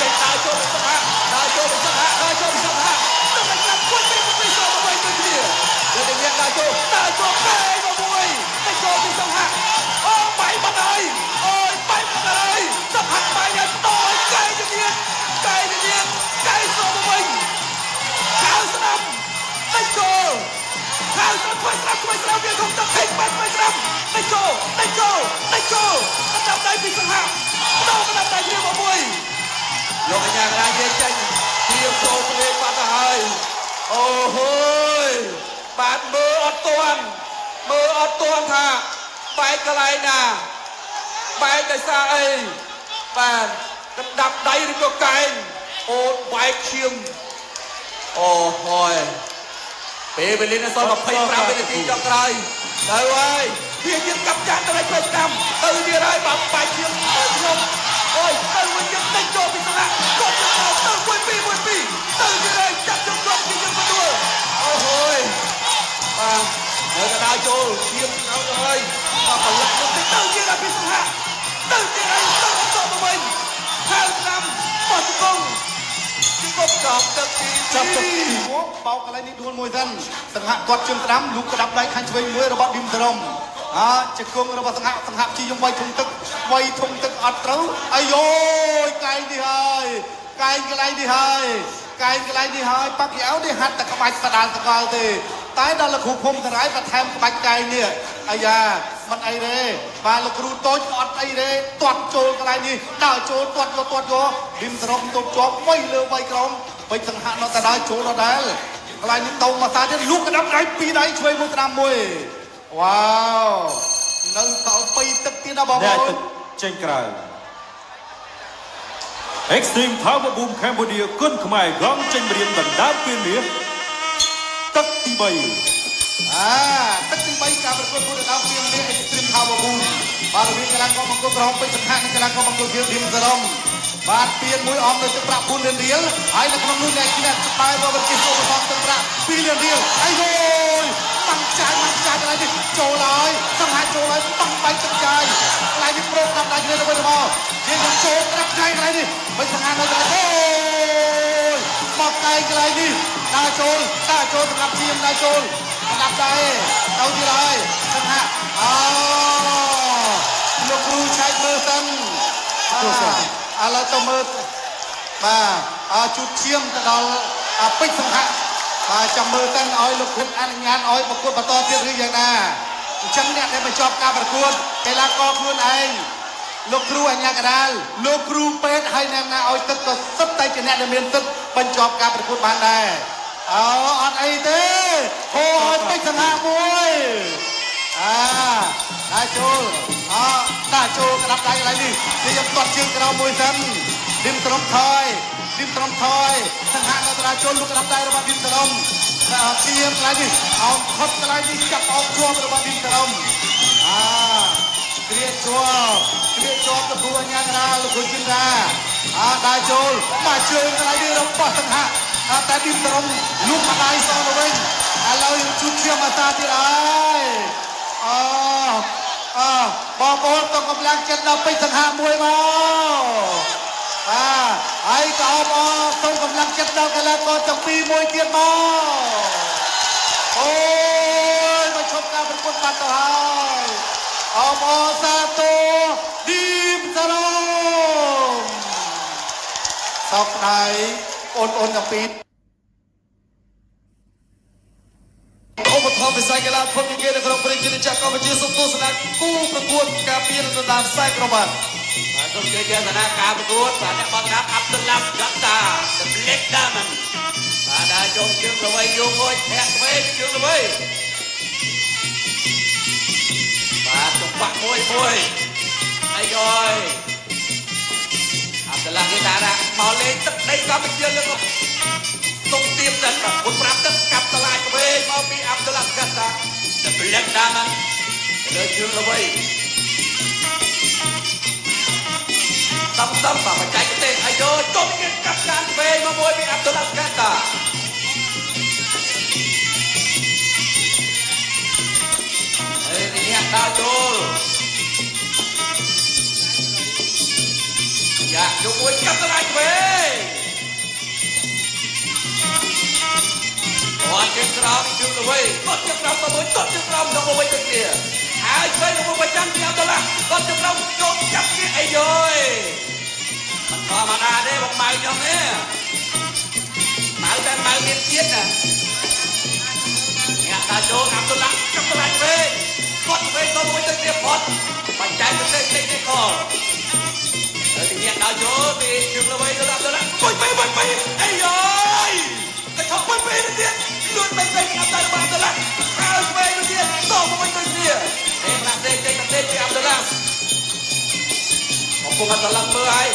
ចេញដើរចូលសង្ហាដើរចូលសង្ហាដើរចូលសង្ហាដល់តែចាប់គាត់ទៅពីសោមកវិញទៅគ្នាយកតែអ្នកដើរចូលកែមកមួយតែចូលពីសង្ហាអូបាយបាត់ហើយអូយបាយបាត់ហើយសង្ហាបាយនេះតោកែទៅទៀតកែទៅទៀតកែសោមកវិញកៅស្ដាំតែចូលកៅស្ដាំខ្វាយស្ដាំវាគំទឹកហេកបាត់ខ្វាយស្ដាំតែចូលចាប់ដៃពីសង្ហាដោចាប់ដៃគ្នាមកមួយលោកកញ្ញាកណ្ដាលយើងចេញព្រៀងចូលព្រេងបាត់ទៅហើយអូហូយបានមើលអត់ទាន់ មើលអត់ទាន់ថាបែកកន្លែងណាបែកដោយសារអីបាទកណ្ដាប់ដៃឬក៏កែងអូនបែកឈាមអូហើយពេលវេលានៅសល់25វិនាទីចុងក្រោយទៅហើយវាយើងកាប់ចាក់ទៅឲ្យផ្លេចតាមទៅទៀតហើយបាទបែកឈាមខ្ញុំអូយទៅវិញយើងដេញចូលពីស្លាកគាត់ទៅទៅ1 2 1 2ទៅទៀតហើយចាប់ជង្គង់ពីយើងមកដួលអូហើយបាទនៅកណ្ដាលចូលឈាមเอาទៅហើយបាទប្រឡាក់ទៅទៀតហើយពីស្លាកទៅទៀតហើយទៅទៅវិញហើយតាមបោះជង្គង់គប់ចប់ទឹកទី ចាប់ទឹកទីបោកកន្លែងនេះដួលមួយសិនសង្ហៈគាត់ជើងស្ដាំលូកក្តាប់ដៃខាងឆ្វេងមួយរបស់ឌីមសរំជង្គង់របស់សង្ហៈជីយំវាយធំទឹកអត់ត្រូវអាយអូយកែងនេះហើយកែងកន្លែងនេះហើយកែងកន្លែងនេះហើយបាក់យ៉ាវនេះហាត់តែក្បាច់ស្ដាល់ស្កល់ទេតែដល់លោកគ្រូភូមិសរាយបន្ថែមក្បាច់កែងនេះអាយ៉ាមិនអីទេបាទលោកគ្រូតូចក៏អត់អីទេទាត់ចូលកន្លែងនេះដើរចូលទាត់យកឌីមសរំទប់ជាប់វៃលើវៃក្រមពេជ្រសង្ហៈនៅតែដើរចូលដដែលកន្លែងនេះតោងមកសាទៀតលូកក្តាប់ដៃពីរដៃឆ្វេងមួយស្ដាំមួយវ៉ាវនៅសល់2ទឹកទៀតណាបងប្អូនទឹកចេញក្រៅ Extreme Power Boom Cambodia គុនខ្មែរកងចេញរៀបដណ្ដើមពានមាសទឹកទី3ទឹកទី3ការប្រកួតដណ្ដើមពានមាស Extreme Power Boom បាទរវាងកីឡាករមង្គលក្រហមពេជ្រសង្ហៈនិងកីឡាករមង្គលខៀវឌីមសរំបាទពានមួយអមដោយទឹកប្រាក់4លានរៀលហើយនៅក្នុងនោះអ្នកគិតបែបវិទ្យាឧបត្ថម្ភទឹកប្រាក់2លានរៀលអាយយបាំងចាយកន្លែងនេះចូលហើយសង្ហៈចូលហើយបាំងបែកទឹកចាយកន្លែងនេះប្រោកតាមដៃគ្នាទៅវិញទៅមកយើងចូលក្តាប់ចាយកន្លែងនេះមិនសង្ហៈនៅកន្លែងអូយមកកែកន្លែងនេះដើរចូលសម្រាប់ជាមដើរចូលក្តាប់ដៃទៅទៀតហើយសង្ហៈលោកគ្រូឆែកមើលសិនឥឡូវទៅមើលបាទជូតឈាមទៅដល់ពេជ្រសង្ហៈបាទចាំមើលទៅឲ្យលោកគ្រូអនុញ្ញាតឲ្យប្រកួតបន្តទៀតឬយ៉ាងណាអញ្ចឹងអ្នកដែលបញ្ចប់ការប្រកួតកីឡាករខ្លួនឯងលោកគ្រូអញ្ញាកដាលលោកគ្រូពេទ្យហើយអ្នកណាឲ្យទឹកក៏សុទ្ធតែជាអ្នកដែលមានទឹកបញ្ចប់ការប្រកួតបានដែរអត់អីទេហូឲ្យពេជ្រសង្ហៈមួយដាក់ចូលក្តាប់ដៃកន្លែងនេះខ្ញុំទាត់ជើងក្រោមមួយសិនឌីមសរំថយសង្ហៈនៅតាចូលលោកក្តាប់ដៃរបស់ឌីមសរំជាកន្លែងនេះអោនខុតកន្លែងនេះចាប់អោនជាប់របស់ឌីមសរំគ្រាជាប់ទៅគូអញ្ញាកដាលលោកគ្រូជិនដាដាក់ចូលមកជើងកន្លែងនេះរបស់សង្ហៈតែឌីមសរំលុបមកដៃសងទៅវិញឥឡូវជូតឈាមមកតាទៀតហើយបងប្អូនទៅកម្លាំងចិត្តដល់ពេជ្រសង្ហៈមួយមកហើយក៏ទៅកម្លាំងចិត្តដល់កីឡាករទាំងពីរមួយទៀតមកអូយមកឈប់ការប្រកួតបាត់ទៅហើយសាទរឌីមសរំសោកស្ដាយអូនទាំងពីរឧបត្ថម្ភវិស័យកីឡាធនធាននៅក្នុងប្រទេសជាតិកម្ពុជាសូមទស្សនាគូប្រកួតការពារដណ្ដើមខ្សែក្រវ៉ាត់បាទសូមជឿជាសាការប្រកួតបាទអ្នកបតអាប់ឌុលឡាហ្កាតា The Black Diamond បាទដើរចូលជើងល្បីយងអុយធាក់ឆ្វេងជើងល្បីបាទចង្វាក់មួយអីយយអាប់ឌុលឡាហ្គេតារ៉ាមកលេងទឹកដីកម្ពុជាលើកទុំទៀមសិនបាទពុនប្រាប់ទឹកកាប់តឡាឆ្វេងមកពីអាប់ឌុលឡាហ្កាតា The Black Diamond លើជើងល្បីសំបាទបច្ចេកទេសអាយជុំគេកាប់ចានឆ្វេងមកមួយពីអាប់ឌុលឡាហ្កាតាហើយនេះដើរចូលយ៉ាយកមួយកាប់តឡាឆ្វេងអត់ជើងក្រោមជើងល្បីគាត់ជើងក្រោមទៅមួយគាត់ជើងក្រោមទៅមួយទៅទៀតហើយឆ្វេងទៅមួយប្រចាំពីអាប់ឌុលឡាគាត់ជើងក្រោមចូលចាប់គេអាយយធម្មតាទេបងម៉ៅខ្ញុំនេះម៉ៅតែម៉ៅមានជាតិណាអ្នកតាចូលអាប់ឌុលឡាចាប់តឡាឆ្វេងគាត់ឆ្វេងទៅមួយទៅទៀតផុតបច្ចេកទេស technical ហើយទីអ្នកដល់ចូលពីជើងល្បីទៅអាប់ឌុលឡាពុយអីយយតែឈប់ពុយទៀតលួចទៅអាប់ឌុលឡាហើយឆ្វេងទៅទៀតតមកវិញទៅ កំពុងតែឡើងមើលហើយ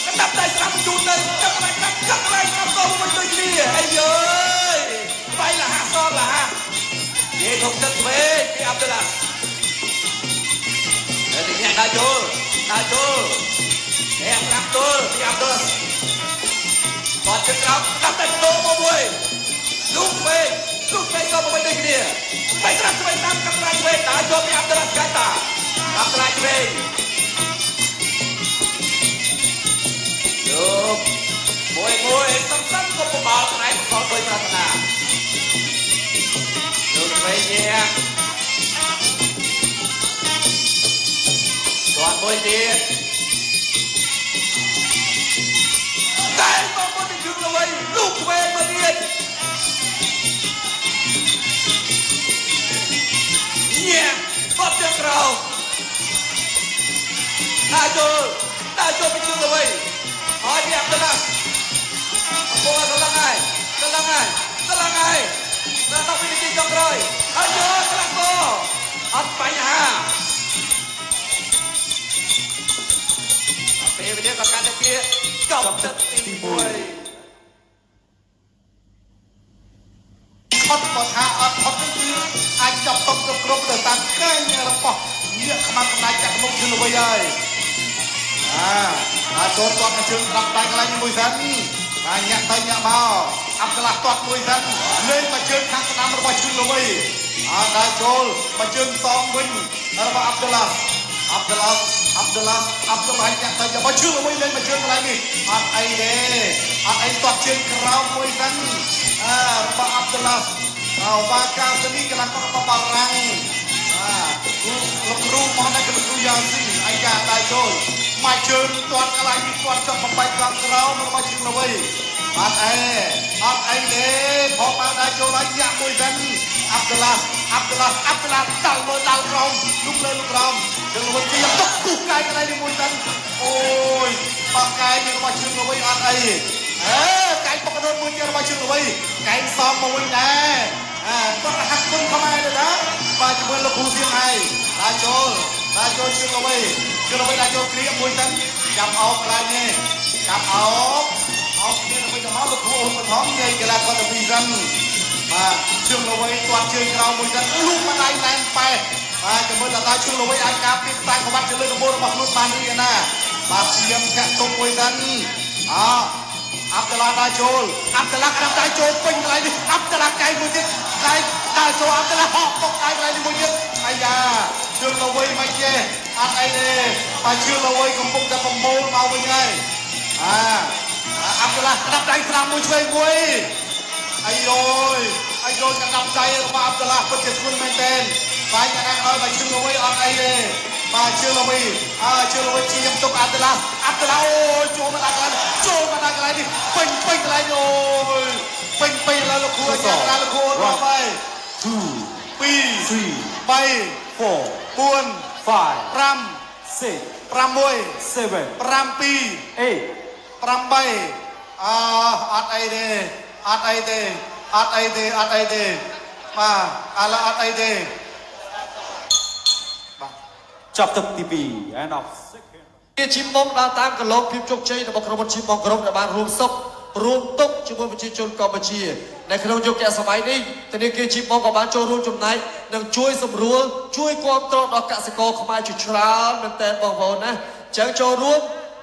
កណ្ដាប់ដៃស្រាប់ជូនទៅកាត់កន្លែងស្រាប់តមកដូចគ្នាអីយើយវាយលះហាសងលះហានិយាយធំទឹកវិញពីអាប់ដុលឡាហើយទីនេះដើរចូលអ្នកស្រាប់ទល់ពីអាប់ដុលបាត់ជើងក្រោមកាត់តែដោមកមួយលោកវិញក៏មកដូចគ្នាបែរស្រាប់ទៅតាមកាត់ដៃវិញដើរចូលពីអាប់ដុលឡាកាតាកាត់ដៃវិញលោកមួយសំខាន់ក៏បបល់ផ្នែកបបល់ដោយប្រាថ្នាលោកវិញនេះគាត់មួយទៀតតែមកមកទៅជឿទៅវិញលោកវិញមកទៀតញ៉ាគាត់ទៅក្រោមដើរចូលទៅជឿទៅវិញហើយពីអាប់ដុលឡាអូកន្លងហើយនៅដល់វិនិច្ឆ័យចុងក្រោយហើយយកក្រាក់ោអត់បញ្ហាពេលវេលាក៏កាន់តែជាចប់ទឹកទី1ខត់បើថាអត់ខត់គឺអាចចាប់តុកគ្រប់ទៅតាមកែងរបស់អ្នកខ្មាំងកំណាយចាក់មុខជឿល្វីហើយអាចចូលទាត់ជើងស្ដាប់ដៃកន្លែងនេះមួយសិនបាទញាក់ទៅញាក់មកអាប់ដុលឡាទាត់មួយសិនលេងមកជើងខាងស្ដាំរបស់ជឿល្វីដើរចូលមកជើងសងវិញរបស់អាប់ដុលឡាញាក់ទៅយកមកជឿល្វីលេងមកជើងកន្លែងនេះអត់អីទេអត់អីទាត់ជើងក្រោមមួយសិនរបស់អាប់ដុលឡាវ៉ាកាសនីកន្លងរបស់បារាំងលោកគ្រូមកនៅលោកគ្រូយ៉ាងស៊ីអាយ៉ាដើរចូលមកជើងទាត់កន្លែងនេះទាត់ចុះបំបែកខាងក្រោមរបស់ជើងល្វីអត់អីទេផងមកដើរចូលហើយញាក់មួយសិនអាប់ដុលឡាដល់មើលដល់ក្រោមលោកលើលោកក្រោមជើងល្វីជាទុកគូកាយកន្លែងនេះមួយសិនអូយបោះកាយរបស់ជើងល្វីអត់អីកាយបកកដោនមួយទៀតរបស់ជើងល្វីកាយសំមកវិញដែរគាត់ហាក់គុណខ្មែរទៅណាបាទជាមួយលោកគ្រូសៀងហើយដើរចូលជើងល្វីដើរចូលគ្រាមួយសិនចាប់អោបកន្លែងនេះចាប់អោបគ្នាទៅវិញទៅមកលោកគ្រូអូនបឋមនិយាយកីឡាគាត់ទៅពីសិនបាទជើងល្វីទាត់ជើងក្រោមមួយសិនលូកមកដៃណែនប៉ែបាទជាមួយដល់ជើងល្វីអាចការពីខ្សែក្បាត់ទៅលើកបោរបស់ខ្លួនបានឬណាបាទឈាមធាក់ទុំមួយសិនអាប់ដុលឡាដើរចូលអាប់ដុលឡាក្រាបដៃចូលពេញកន្លែងនេះអាប់ដុលឡាកែមួយទៀតកែដើរចូលអាប់ដុលឡាហកបុកដៃកន្លែងនេះមួយទៀតអាយ៉ាជើងល្វីមិនចេះអត់អីទេបាទជើងល្វីកំពុងតែប្រមូលមកវិញហើយអាប់ដុលឡាក្រាបដៃស្រាំមួយឆ្វេងមួយអាយយក្រាបដៃរបស់អាប់ដុលឡាពិតជាធ្ងន់មែនទែនបាទយ៉ាងណាហើយបាទជើងល្វីអត់អីទេបាទជើងល្វីជាខ្ញុំទុកអាប់ដុលឡាអូយចូលមកដល់កន្លែងនេះពេញកន្លែងអូយពេញឡើយលោកគ្រូអាចារ្យលោកគ្រូរាប់ហើយ2 3 4 5 6 7 8 អត់អីទេបាទឥឡូវអត់អីទេបាទចាប់ទឹកទី2 end of second ជាជីមុងដើរតាមកន្លងភាពជោគជ័យរបស់ក្រុមជីមុងក្រុមដែលបានរួមសុខរួមទុកជាមួយប្រជាជនកម្ពុជានៅក្នុងយុគសម័យនេះធនាគារជីមុងក៏បានចូលរួមចំណែកនិងជួយសម្រួលជួយគាំទ្រដល់កសិករខ្មែរជាច្រើនមែនទែនបងប្អូនណាចឹងចូលរួម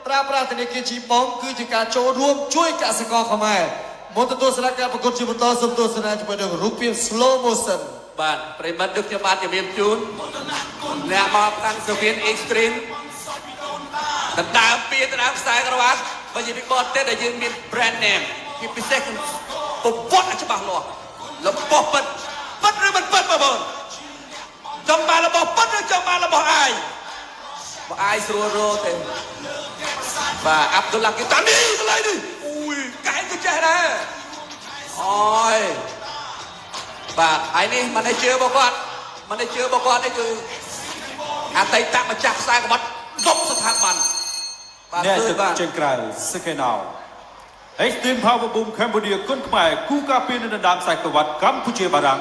ប្រើប្រាស់ធនាគារជីមុងគឺជាការចូលរួមជួយកសិករខ្មែរមុនទទួលស្រាប់ការប្រកួតជាបន្តសូមទស្សនាជាមួយនឹងរូបភាព slow motion បាទប្រិមិត្តដូចខ្ញុំបានជំរាបជូនអ្នកមកតាំងសូវៀតអេកស្ត្រីមដណ្ដើមពីដណ្ដើមខ្សែក្រវ៉ាត់បើនិយាយពីបតទេដែលយើងមាន brand name ពីពិសេសពពកច្បាស់លាស់របស់ពិតឬមិនពិតបងប្អូនចង់បានរបស់ពិតឬចង់បានរបស់អាយបើអាយស្រួលរោទេបាទអាប់ឌុលឡាគីតានីកន្លែងនេះអូយកែក៏ចេះដែរអូយបាទហើយនេះមិនได้ជឿរបស់គាត់នេះគឺអតីតម្ចាស់ខ្សែក្បាត់សុំស្ថាប័នបាទអ្នកទឹកចេញក្រៅ second out Extreme Power Boom Cambodia គុនខ្មែរគូការពារនៅដណ្ដើមខ្សែក្បាត់កម្ពុជាបារាំង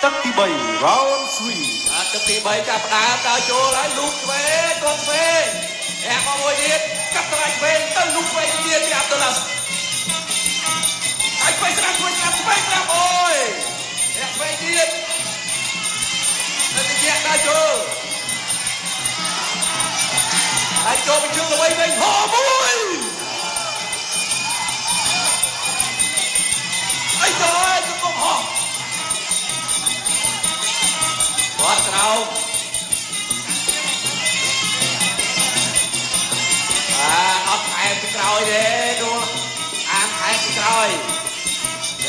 ទឹកទី3 round 3ទឹកទី3ចាប់ដើរចូលហើយលូកឆ្វេងទាត់ឆ្វេង lúc quay kia thì Abdullah anh quay sang ôi đẹp quay kia nên nhẹ đã chưa anh cho mình chưa là quay đây hò môi anh trời chúng con hò quá nào ọt em cái còi đấy đúng em cái còi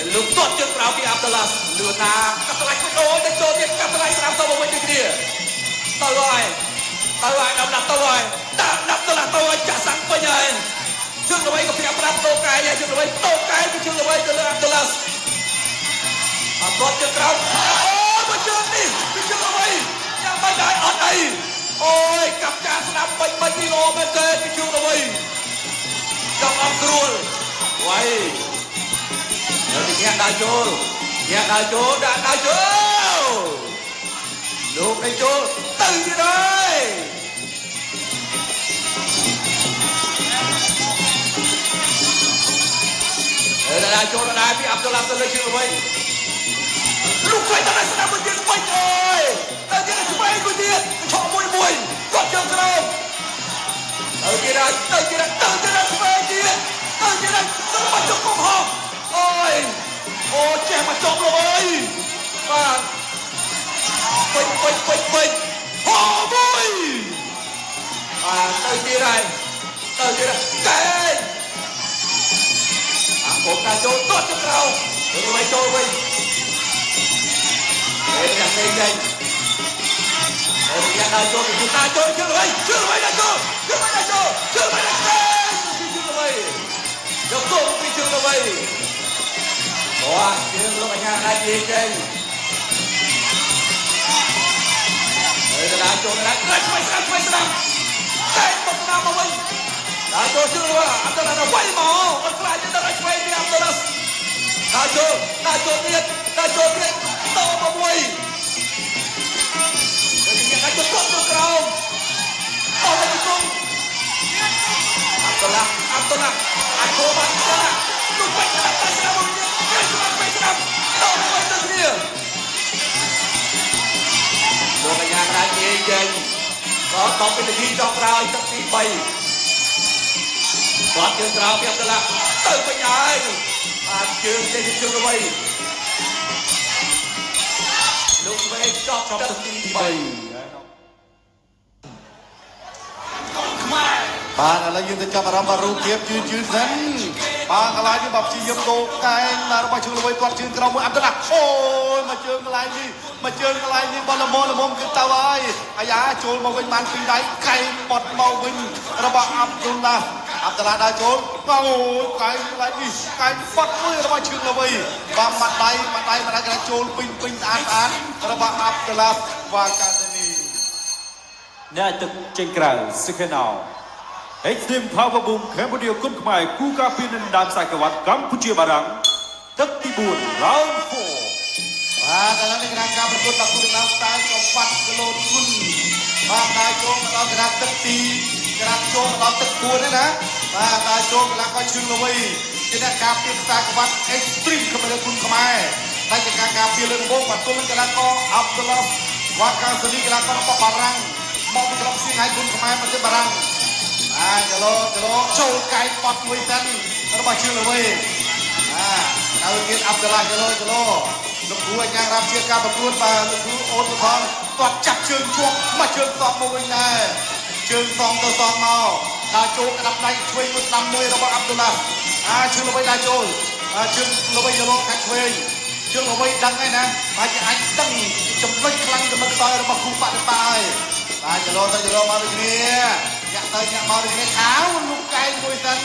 lúc tốt chân còi bị Abdullah lừa ta cắt lại cái đồ để cho tiền cắt lại làm sao mà quên được kia tao rồi đâm đặt tao rồi trả sẵn bây giờ chương là mấy cái phim đâm tô cái này chương là mấy tô cái cái chương là mấy từ Abdullah tốt chân còi ôi mà chương đi cái chương là mấy nhà mấy đại ở đây ôi cặp cha sắm mấy kilo bên trên cái chương là mấy trong ông ruồi quay rồi thì nghe đại chô lúc này chô từ đi đây đại chô là đại bị Abdullah từ lấy chương là mấy lúc này ta lại sẽ một tiếng quay rồi ta chỉ là chúng mày của tiền cho mùi còn chương sao từ kia đây chúng mày tiền từ kia đây nó bắt chước con hò ôi ô trẻ mà chọc rồi ơi và bình hò mùi từ kia đây kê một ta chô tốt cho cao rồi mày chô mình để đặt lên đây để đặt chô thì chúng ta chô chưa rồi đại chô chưa rồi được tốt đi chưa rồi đó chưa lúc anh nhà đại gì trên để đặt chô đặt phải làm cái một năm mà mình đã chô chưa rồi Abdullah nó quay mỏมันกลายเป็นอะไรquay đi Abdullah đã chô biết tao mà mùi rồi thì nhận ra chốt tốt được không tao là chung Abdullah anh cố bắn ra lúc quay cái ta sẽ một cái quay sẽ làm tao là quay từ kia rồi là nhà ra gì vậy có cái gì trong ra trong tim bay toàn trường trào biết là từ bên nhà anh trường trên trường rồi bay lúc về cho từng tim bay បាទឥឡូវយើងទៅចាប់អារម្មណ៍រូបភាពជឿសិនបាទកន្លែងនេះបបជាយមដោកែងរបស់ជើងល្បីគាត់ជើងក្រោមមួយអាប់ទៅណាអូយមកជើងកន្លែងនេះបលល្មមគឺទៅហើយអាយ៉ាចូលមកវិញបានពីរដៃកែងបត់មកវិញរបស់អាប់ឌុលឡាដើរចូលអូយកែងកន្លែងនេះកែងបត់មួយរបស់ជើងល្បីបាទមាត់ដៃកន្លែងចូលពេញស្អាតរបស់អាប់ឌុលឡាវ៉ាកាសានីអ្នកទឹកចេញក្រៅសិក្ខណោExtreme Power Boom Cambodia គុនខ្មែរគូការពារនៅដើមខ្សែក្រវ៉ាត់កម្ពុជាបារាំងទឹកទី4 Round 4បាទឥឡូវនេះគណៈការប្រកួតបាក់គូនៅតាមខ្សែក្រវ៉ាត់គីឡូគុនបាទដើរចូលមកដល់គណៈទឹកទីគណៈចូលមកដល់ទឹក4នេះណាបាទដើរចូលគណៈគាត់ឈឹងល្វីគណៈការពារខ្សែក្រវ៉ាត់ Extreme ខ្មែរគុនខ្មែរតែជាការពារលើដំបូងបាទទល់នឹងគណៈកអាប់ឌុលឡាវ៉ាកាសានីគណៈករបស់បារាំងមកពីក្រុមសៀងហៃគុនខ្មែរមកពីបារាំងចលោចូលកែងបត់មួយសិនរបស់ជើងល្វីហើយទៀតអាប់ឌុលឡាចលោលោកគ្រូអាញារ៉ាប់ជាការប្រកួតបាទលោកគ្រូអូនបថងគាត់ចាប់ជើងជាប់មកជើងសងមកវិញដែរជើងសងទៅសងមកដល់ចូលក្តាប់ដៃឆ្វេងមួយស្ដាំមួយរបស់អាប់ឌុលឡាជើងល្វីដែរចូលជើងល្វីលោកខាត់ឆ្វេងជើងល្វីដឹងហើយណាបាទជាអាចដឹងចំណុចខ្លាំងចំណុចខ្សោយរបស់គ្រូបដិបាហើយបាទចលោមកដូចគ្នាញាក់មកដូចគ្នាខោលោកកែងមួយសិន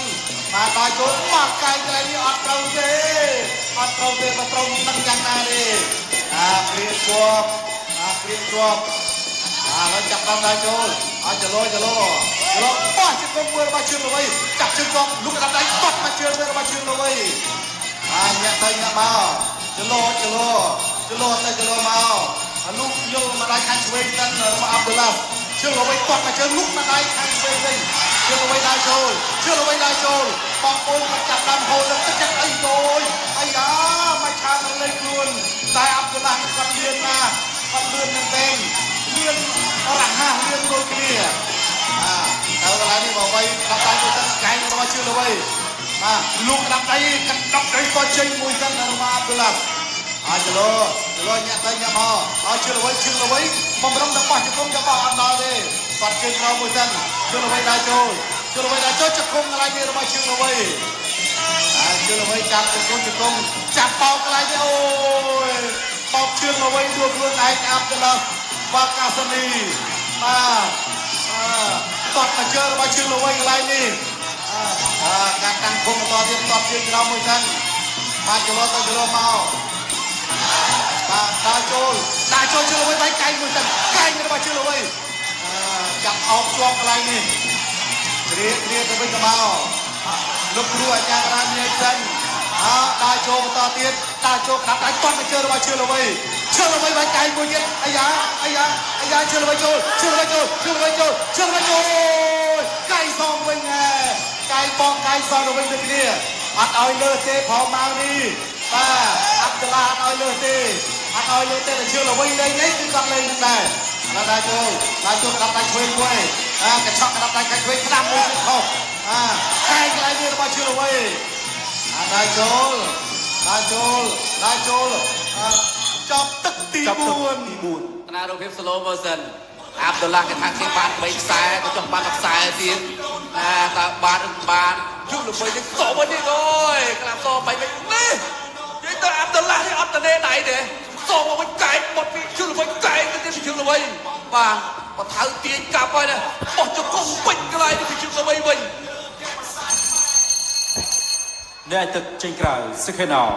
បាទដល់ចូលមកកែងកន្លែងនេះអត់ត្រូវទេមកត្រូវនឹងយ៉ាងណាទេព្រៀបជាប់ឥឡូវចាប់ដល់ចូលចលោបោះជង្គង់មួយរបស់ជើងល្វីចាប់ជើងជាប់លោកដាក់ដៃបត់មកជើងមួយរបស់ជើងល្វីញាក់មកចលោមកលោកយល់មកដៃខាងឆ្វេងសិនរបស់អាប់ឌុលឡាជើងល្វីគាត់មកជើងលុកមកដៃខាងឆ្វេងវិញជើងល្វីដើរចូល ចូលបងប្អូនមកចាប់ដើមហូរទឹកចិត្តអីយអាយ៉ាមកឆានលេងខ្លួនតែអាប់ឌុលឡាគាត់លឿនណាគាត់លឿនមែនទេលឿនរហ័សលឿនដូចគ្នាទៅកន្លែងនេះមកໄວដល់ដៃទៅកែងរបស់ជឿល្វីលោកក្តាប់ដៃកណ្ដាប់ដៃក៏ចេញមួយសិនរបស់អាប់ឌុលឡាចលោញាក់ទៅញាក់មកជឿល្វីបំរុងទៅបោះជង្គង់ទៅបោះអត់ដល់ទេគាត់ជើងក្រោមមួយសិនជឿល្វីដើរចូលជឿល្វីដើរចូលជង្គង់កន្លែងនេះរបស់ជឿល្វីជឿល្វីចាប់ជង្គង់ចាប់បោកកន្លែងនេះអូយបោកជឿល្វីដួលខ្លួនឯងអាប់ឌុលឡាបាកាសានីតត់មកជើរបស់ជឿល្វីកន្លែងនេះការតាំងគុំបន្តទៀតតត់ជើងក្រោមមួយសិនបានចលោទៅចលោមកដើរចូលជឿល្វីបាយកែងមួយសិនកែងរបស់ជឿល្វីចាប់អោបជាប់កន្លែងនេះគ្រាទៅវិញទៅមកលោកគ្រូអាចារ្យរាមញ៉ៃសិនដើរចូលបន្តទៀតដើរចូលក្តាប់ដៃតត់មកជើរបស់ជឿល្វីបាយកែងមួយទៀតអាយ៉ាជឿល្វីចូលកែងសងវិញកែងបងកែងសងទៅវិញដូចគ្នាអត់ឲ្យលើទេព្រមមកនេះអាប់ឌុលឡាអត់ឲ្យលើទេតែជឿល្វីលេងនេះគឺគាត់លេងនឹងដែរដើរចូលក្តាប់ដៃឆ្វេងមួយកញ្ឆក់ក្តាប់ដៃឆ្វេងក្តាប់មួយទៀតខុសកែងកន្លែងនេះរបស់ជឿល្វីដើរចូលចប់ទឹកទី4 តាណារូបភាព slow motion អាប់ឌុលឡាគេថាគេបាន3ខ្សែក៏ចង់បានខ្សែទៀតតើបានជឿល្វីនេះសោវិញនេះអើយក្លាប់សោ3វិញនេះនិយាយទៅអាប់ឌុលឡានេះអត់តនេដៃទេសោមកវិញកែងមកពីជឿល្វីកែងទៅទៀតជឿល្វីបាទបើថៅទាញកាប់ហើយណាបោះជង្គង់ពេញកន្លែងនេះពីជឿល្វីវិញ អ្នកទឹកចេញក្រៅ Sekenau